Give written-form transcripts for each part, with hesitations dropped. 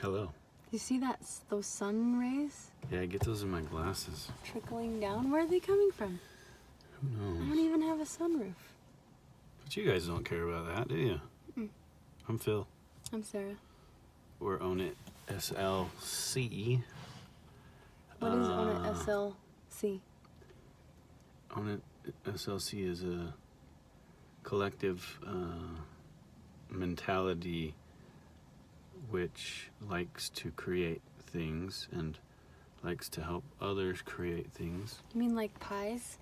Hello. You see those sun rays Yeah, get those in my glasses. trickling down? Where are they coming from? Who I knows? don't even have a sunroof. But you guys don't care about that, do you? Mm-mm. I'm Phil. I'm Sarah. We're Own It SLC. What is Own It SLC? Own It SLC is a collective mentality which likes to create things and likes to help others create things. You mean like pies?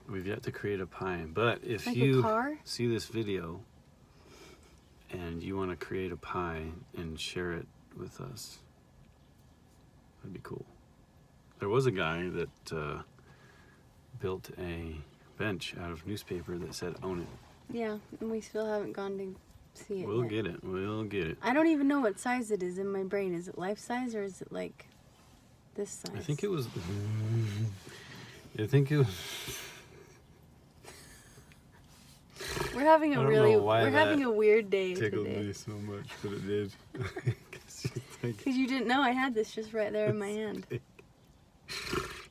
We've yet to create a pie, but if Like a you car? see this video and you want to create a pie and share it with us, that'd be cool. There was a guy that built a bench out of newspaper that said "Own It." Yeah, and we still haven't gone to see it We'll yet. get it. We'll get it. I don't even know what size it is in my brain. Is it life size or is it like this size? I think it was. I think it was. We're having I a don't really know why we're having that a weird day tickled today. me so much, but it did. Because you didn't know I had this just right there in my hand.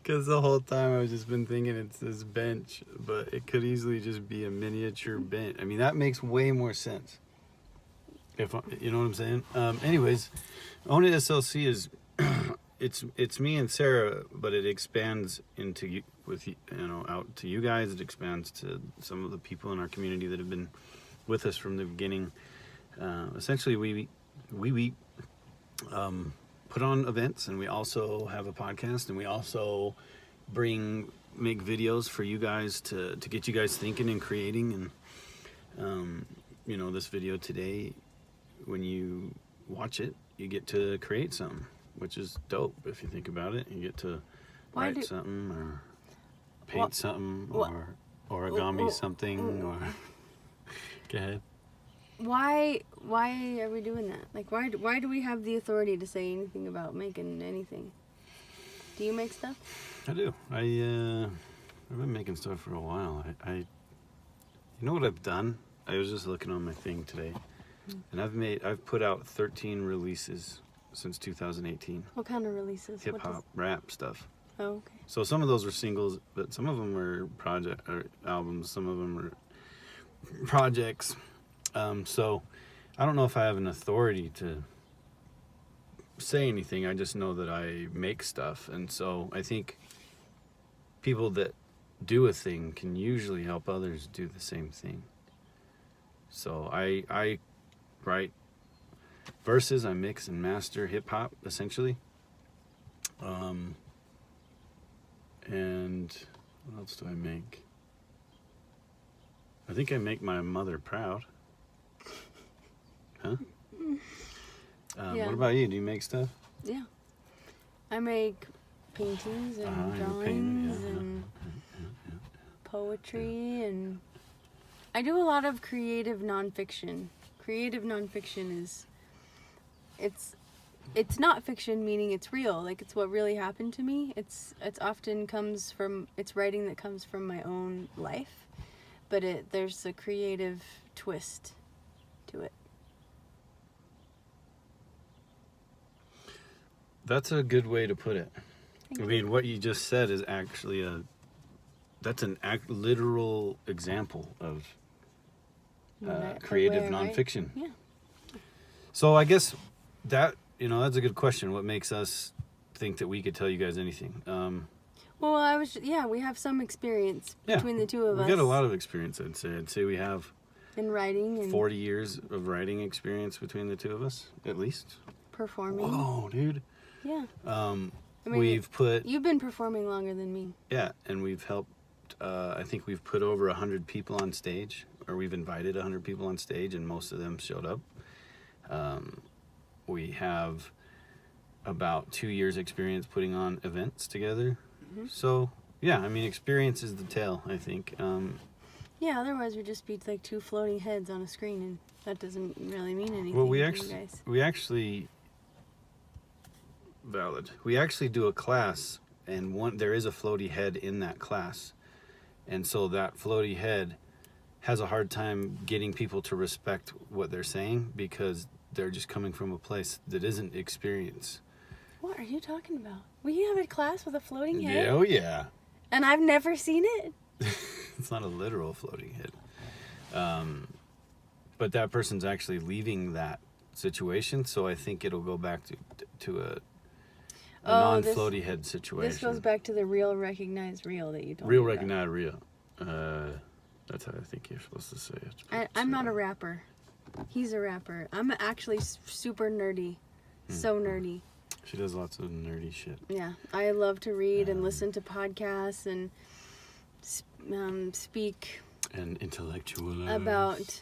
Because the whole time I've just been thinking it's this bench, but it could easily just be a miniature bench. I mean, that makes way more sense. If you know what I'm saying. Anyways, Own It SLC is it's me and Sarah, but it expands into you with out to you guys. It expands to some of the people in our community that have been with us from the beginning. Essentially, we put on events, and we also have a podcast, and we also make videos for you guys to get you guys thinking and creating. And this video today, when you watch it, you get to create something, which is dope if you think about it. You get to write something or paint something or origami something or go ahead. Why are we doing that? Like, why do we have the authority to say anything about making anything? Do you make stuff? I do. I've been making stuff for a while. You know what I've done? I was just looking on my thing today, and I've put out 13 releases since 2018. What kind of releases? Hip hop, rap stuff. Oh, okay. So some of those were singles, but some of them were project or albums. Some of them were projects. So I don't know if I have an authority to say anything. I just know that I make stuff, and so I think people that do a thing can usually help others do the same thing. So I write verses, I mix and master hip hop essentially. And what else do I make? I think I make my mother proud. Huh? Yeah. What about you? Do you make stuff? Yeah. I make paintings and you're drawings painting, yeah. and poetry, and I do a lot of creative nonfiction. Creative nonfiction is it's not fiction, meaning it's real. Like, it's what really happened to me. It's often comes from, it's writing that comes from my own life, but there's a creative twist to it. That's a good way to put it. I mean, what you just said is actually that's an literal example of creative nonfiction. Yeah. So I guess that, that's a good question. What makes us think that we could tell you guys anything? Well, we have some experience between the two of us. We've got a lot of experience, I'd say. I'd say we have in writing and 40 years of writing experience between the two of us, at least. Performing. Whoa, dude. Yeah. I mean, you've been performing longer than me. Yeah, and we've helped, I think we've put over 100 people on stage, or we've invited 100 people on stage, and most of them showed up. We have about 2 years experience putting on events together. Mm-hmm. So, yeah, I mean, experience is the tale, I think. Yeah, otherwise we'd just be like two floating heads on a screen, and that doesn't really mean anything. Well, to you guys. We actually do a class, and there is a floaty head in that class, and so that floaty head has a hard time getting people to respect what they're saying because they're just coming from a place that isn't experience. What are you talking about? We have a class with a floating head? Yeah, oh yeah. And I've never seen it? It's not a literal floating head. But that person's actually leaving that situation, so I think it'll go back to a non-floaty head situation. This goes back to the real recognized real that you told Real me about. recognized real. That's how I think you're supposed to say it. I'm not a rapper. He's a rapper. I'm actually super nerdy. So nerdy. She does lots of nerdy shit. Yeah. I love to read and listen to podcasts and speak And intellectual. about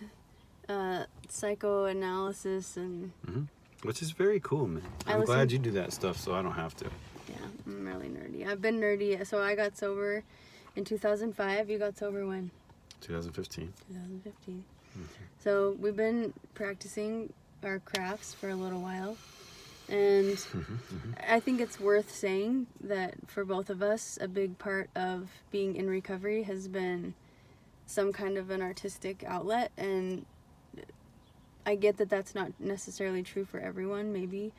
psychoanalysis and... Which is very cool, man. I'm glad you do that stuff so I don't have to. Yeah, I'm really nerdy. I've been nerdy. So I got sober in 2005. You got sober when? 2015. 2015. So we've been practicing our crafts for a little while. And I think it's worth saying that for both of us, a big part of being in recovery has been some kind of an artistic outlet. And I get that that's not necessarily true for everyone, maybe.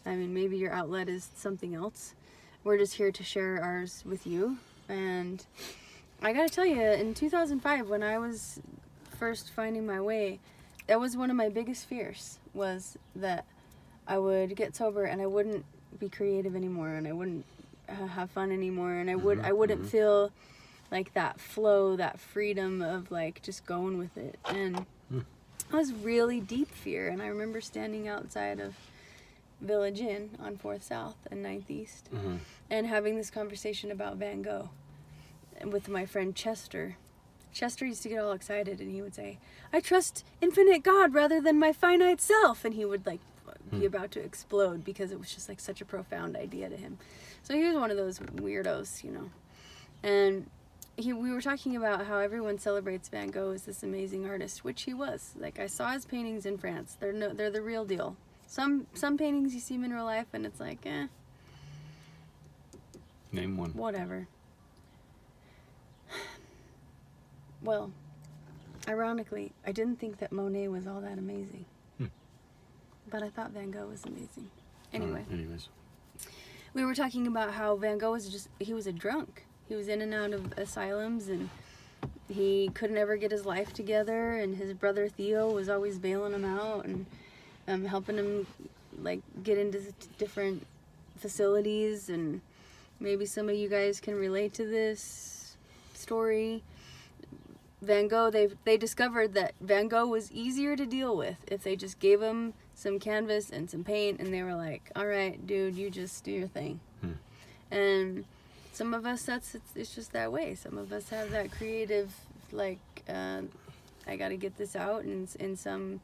I mean, maybe your outlet is something else. We're just here to share ours with you. And I gotta tell you, in 2005, when I was first finding my way, that was one of my biggest fears, was that I would get sober and I wouldn't be creative anymore, and I wouldn't have fun anymore, and I wouldn't feel like that flow, that freedom of like just going with it. And it was really deep fear. And I remember standing outside of Village Inn on 4th South and 9th East and having this conversation about Van Gogh with my friend Chester. Chester used to get all excited and he would say, "I trust infinite God rather than my finite self." And he would like be about to explode because it was just like such a profound idea to him. So he was one of those weirdos, you know. And we were talking about how everyone celebrates Van Gogh as this amazing artist, which he was. Like, I saw his paintings in France. They're the real deal. Some paintings you see him in real life and it's like, Name one. whatever. Well, ironically, I didn't think that Monet was all that amazing. But I thought Van Gogh was amazing. Anyway. Anyways. We were talking about how Van Gogh he was a drunk. He was in and out of asylums and he couldn't ever get his life together, and his brother Theo was always bailing him out and helping him like get into different facilities. And maybe some of you guys can relate to this story. Van Gogh, they discovered that Van Gogh was easier to deal with if they just gave him some canvas and some paint, and they were like, "All right, dude, you just do your thing." And some of us, it's just that way. Some of us have that creative, like, I got to get this out in some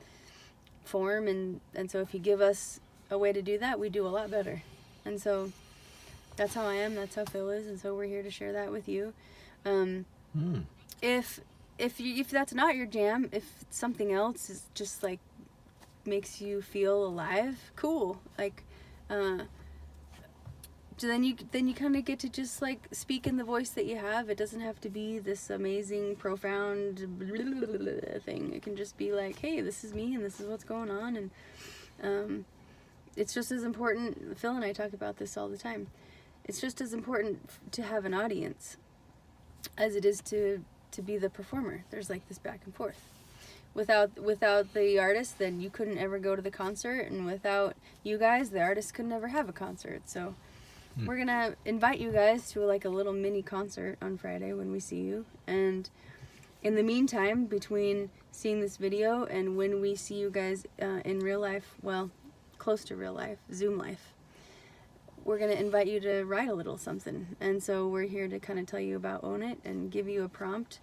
form, and so if you give us a way to do that, we do a lot better. And so that's how I am. That's how Phil is, and so we're here to share that with you. If that's not your jam, if something else is just like makes you feel alive, cool. Like, so then you kind of get to just like speak in the voice that you have. It doesn't have to be this amazing, profound thing. It can just be like, hey, this is me and this is what's going on. And it's just as important. Phil and I talk about this all the time. It's just as important to have an audience as it is to be the performer. There's like this back and forth. Without the artist, then you couldn't ever go to the concert, and without you guys, the artist could never have a concert. So we're gonna invite you guys to like a little mini concert on Friday when we see you. And in the meantime, between seeing this video and when we see you guys in real life, well, close to real life, Zoom life, we're going to invite you to write a little something. And so we're here to kind of tell you about Own It and give you a prompt,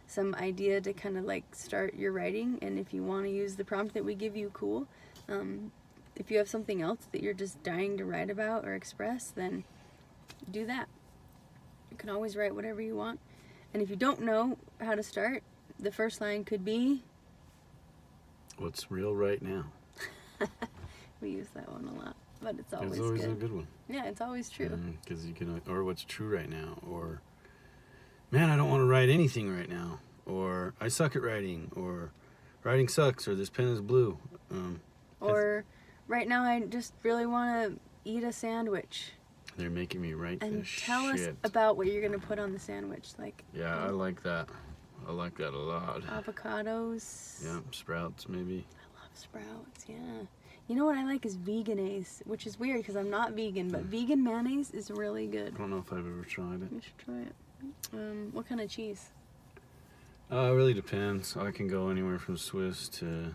some idea to kind of like start your writing. And if you want to use the prompt that we give you, cool. If you have something else that you're just dying to write about or express, then do that. You can always write whatever you want. And if you don't know how to start, the first line could be, "What's real right now?" We use that one a lot, but it's always a good. good one. Yeah, it's always true. Because you can, or "What's true right now?" Or, "Man, I don't want to write anything right now," or "I suck at writing," or "Writing sucks," or "This pen is blue." Or right now I just really want to eat a sandwich. They're making me write And this tell us shit. about what you're going to put on the sandwich. Like Yeah, I like that. I like that a lot. avocados. Yeah, sprouts maybe. I love sprouts, yeah. You know what I like is veganaise, which is weird because I'm not vegan, but vegan mayonnaise is really good. I don't know if I've ever tried it. You should try it. What kind of cheese? It really depends. I can go anywhere from Swiss to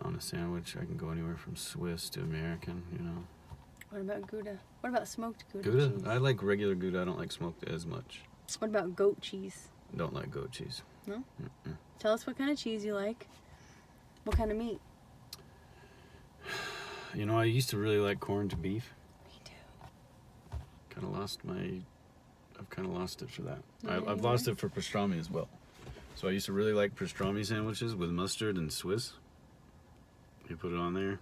on a sandwich. I can go anywhere from Swiss to American. You know. What about Gouda? What about smoked Gouda Gouda? cheese? I like regular Gouda. I don't like smoked as much. What about goat cheese? Don't like goat cheese. No? Mm-mm. Tell us what kind of cheese you like. What kind of meat? You know, I used to really like corned beef. Me too. I've kind of lost it for that. Yeah, I've you lost are? it for pastrami as well. So I used to really like pastrami sandwiches with mustard and Swiss. You put it on there.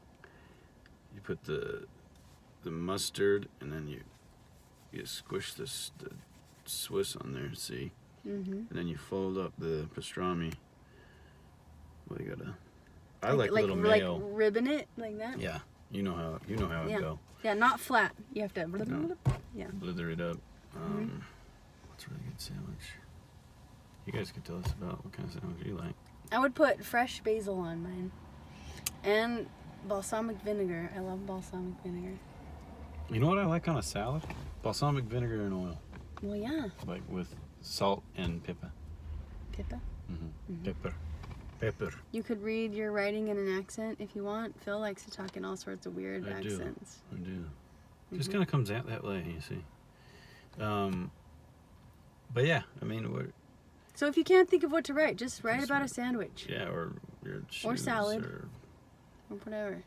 You put the mustard, and then you squish the Swiss on there. See, Mm-hmm. and then you fold up the pastrami. Well, you gotta. I like little mayo. Like ribbon it like that? Yeah, you know how Yeah. it go. Yeah, not flat. You have to. No. Yeah. Blither it up. Mhm. What's a really good sandwich? You guys could tell us about what kind of sandwich you like. I would put fresh basil on mine. And balsamic vinegar. I love balsamic vinegar. You know what I like on a salad? Balsamic vinegar and oil, Well, yeah. like with salt and pepper. Pippa. Mm-hmm. Pepper. You could read your writing in an accent if you want. Phil likes to talk in all sorts of weird I do. accents. I do. Just Mhm. kind of comes out that way, you see. But yeah, I mean, So if you can't think of what to write, just write Just about a write- sandwich yeah, or your shoes, salad. or or whatever.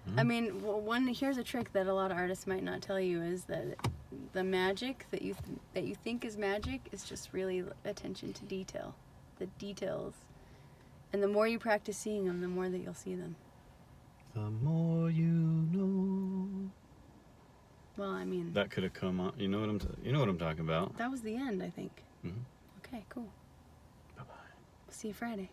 Mhm. I mean, here's a trick that a lot of artists might not tell you is that the magic that you think is magic is just really attention to detail, the details. And the more you practice seeing them, the more that you'll see them. the more you know. Well, I mean, That could have come on. You know what I'm talking about. that was the end, I think. Mhm. Okay, cool. Bye bye. See you Friday.